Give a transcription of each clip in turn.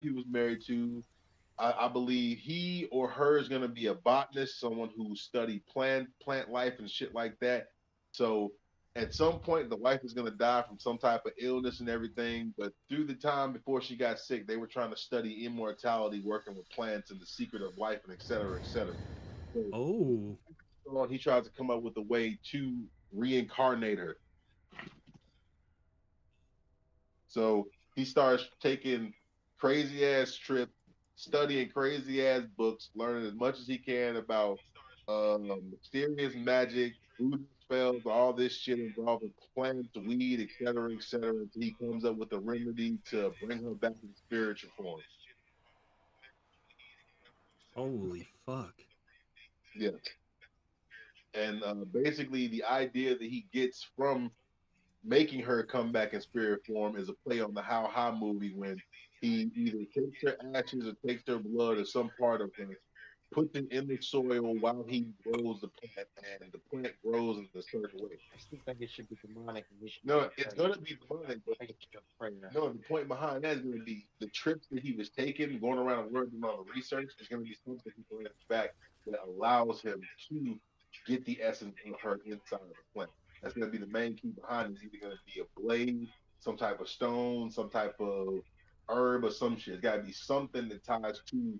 he was married to. I believe he or her is going to be a botanist, someone who studied plant life and shit like that. So at some point, the wife is going to die from some type of illness and everything. But through the time before she got sick, they were trying to study immortality, working with plants and the secret of life, and et cetera, et cetera. Oh, So he tries to come up with a way to reincarnate her. So he starts taking crazy ass trips, studying crazy ass books, learning as much as he can about mysterious magic, voodoo spells, all this shit involving plants, weed, et cetera, until he comes up with a remedy to bring her back in spiritual form. holy fuck. Yes. And basically, the idea that he gets from making her come back in spirit form is a play on the How High movie when he either takes her ashes or takes her blood or some part of her, puts it in the soil while he grows the plant, and the plant grows in a certain way. I still think it should be demonic and we should No, just it's pray. gonna be demonic, but I think it should just pray now. no, the point behind that is gonna be the trips that he was taking, going around the world doing all the research. Is gonna be something he brings back that allows him to get the essence of her inside of the plant. That's gonna be the main key behind it. It's either gonna be a blade, some type of stone, some type of herb, or some shit. It's gotta be something that ties to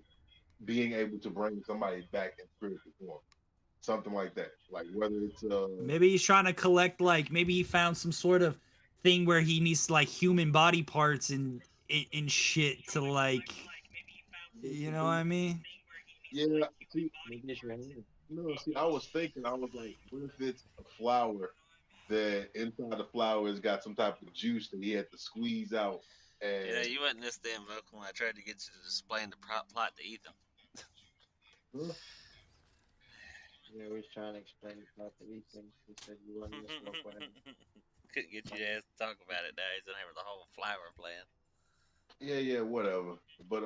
being able to bring somebody back in spiritual form. Something like that. Like whether it's Maybe he's trying to collect, like, maybe he found some sort of thing where he needs like human body parts and shit to like, you know what I mean? yeah, see, Maybe it's your hand. no, see, I was thinking, I was like, what if it's a flower that inside the flower has got some type of juice that he had to squeeze out, You know, and you wasn't this damn vocal when I tried to get you to explain the plot to Ethan. huh? Yeah, we was trying to explain it about the Ethan. He said you wasn't listening for him. Couldn't get you to ask to talk about it now. He's in here with the whole flower plan. Yeah, yeah, whatever. But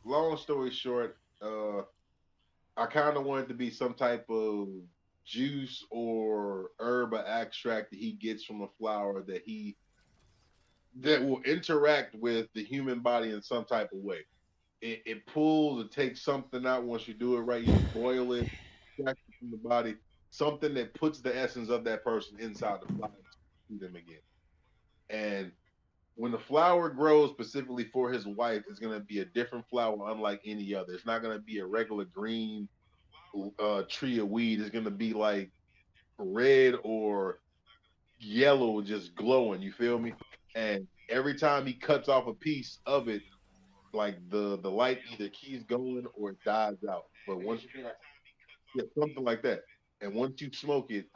long story short, I kind of wanted to be some type of juice or herb or extract that he gets from a flower that will interact with the human body in some type of way. It pulls, it takes something out once you do it right. You boil it, extract it from the body, something that puts the essence of that person inside the flower to see them again. And when the flower grows specifically for his wife, it's going to be a different flower, unlike any other. It's not going to be a regular green tree of weed. It's going to be like red or yellow, just glowing. You feel me? And every time he cuts off a piece of it, like the light either keeps going or it dies out. But Maybe it once should be like yeah, something like that. And once you smoke it,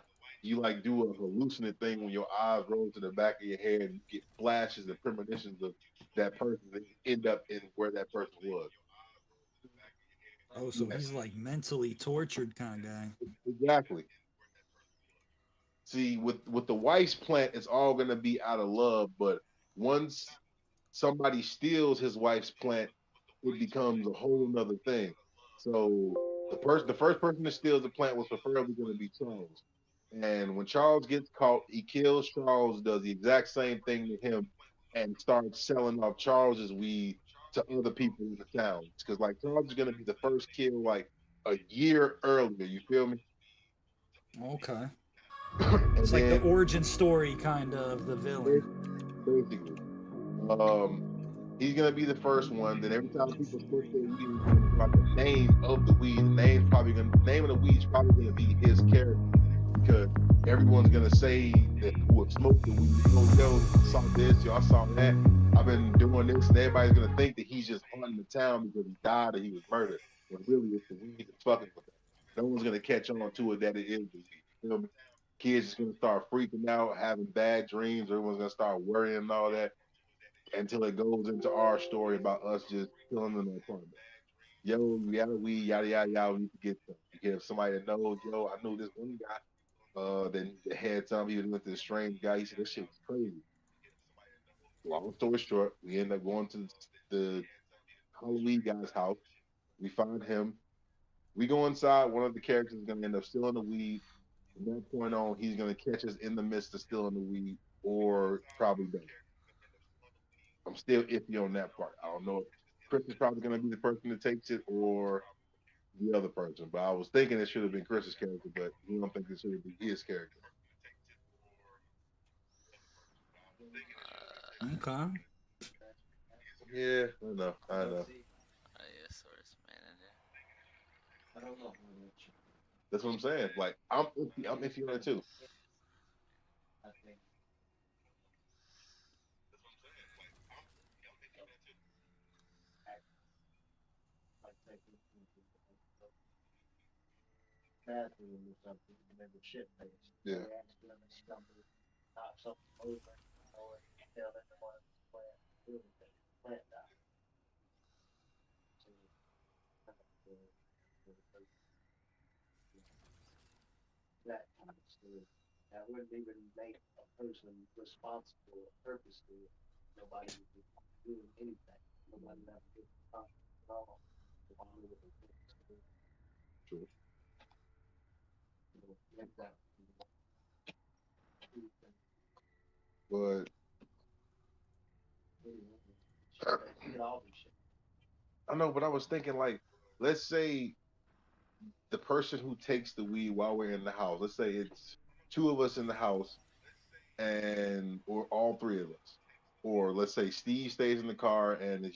you like do a hallucinate thing when your eyes roll to the back of your head and you get flashes and premonitions of that person and you end up in where that person was. Oh, so Yes, he's like mentally tortured kind of guy. exactly. See, with the Weiss plant, it's all gonna be out of love, but once somebody steals his wife's plant, it becomes a whole nother thing. So the first person that steals the plant was preferably going to be Charles. And when Charles gets caught, he kills Charles, does the exact same thing to him, and starts selling off Charles's weed to other people in the town. Because like Charles is going to be the first kill like a year earlier. You feel me? Okay. And It's like the then origin story kind of the villain. basically, um, he's gonna be the first one. Then every time people smoke their weed, he's gonna throw out the name of the weed. The name of the weed is probably gonna be his character because everyone's gonna say that who have smoked the weed, oh yo, I saw this, yo, I saw that. I've been doing this, and everybody's gonna think that he's just haunting the town because he died or he was murdered. When really it's the weed that's fucking with him. No one's gonna catch on to it that it is the weed. You feel me? Kids just gonna start freaking out, having bad dreams. Everyone's gonna start worrying and all that until it goes into our story about us just chilling in the apartment. Yo, we yada yada yada. We need to get them. You get somebody that knows. Yo, I knew this one guy. Then the had some. He was with this strange guy. He said this shit was crazy. Long story short, we end up going to the Halloween guy's house. We find him. We go inside. One of the characters is gonna end up stealing the weed. From that point on, he's gonna catch us in the midst of stealing the weed, or probably don't. I'm still iffy on that part. I don't know if Chris is probably going to be the person that takes it or the other person. But I was thinking it should have been Chris's character, but we don't think it should have been his character. Okay. Yeah, I know. I know. Oh yeah, source manager. I don't know how much. That's what I'm saying. Like I'm iffy. I'm iffy on it too. I think like taking bathroom or something, and then the shit face. Yeah. They accidentally stumble, knock something over, or tell them to want to plant, doing things, plant die. So, that kind of story. That wouldn't even make a person responsible or purposely. Nobody would be doing anything. Nobody would have to get responsible at all. If I knew what they did. So, True. make that. But Get all this shit. I know. But I was thinking like, let's say the person who takes the weed while we're in the house. Let's say it's two of us in the house, and or all three of us, or let's say Steve stays in the car and it's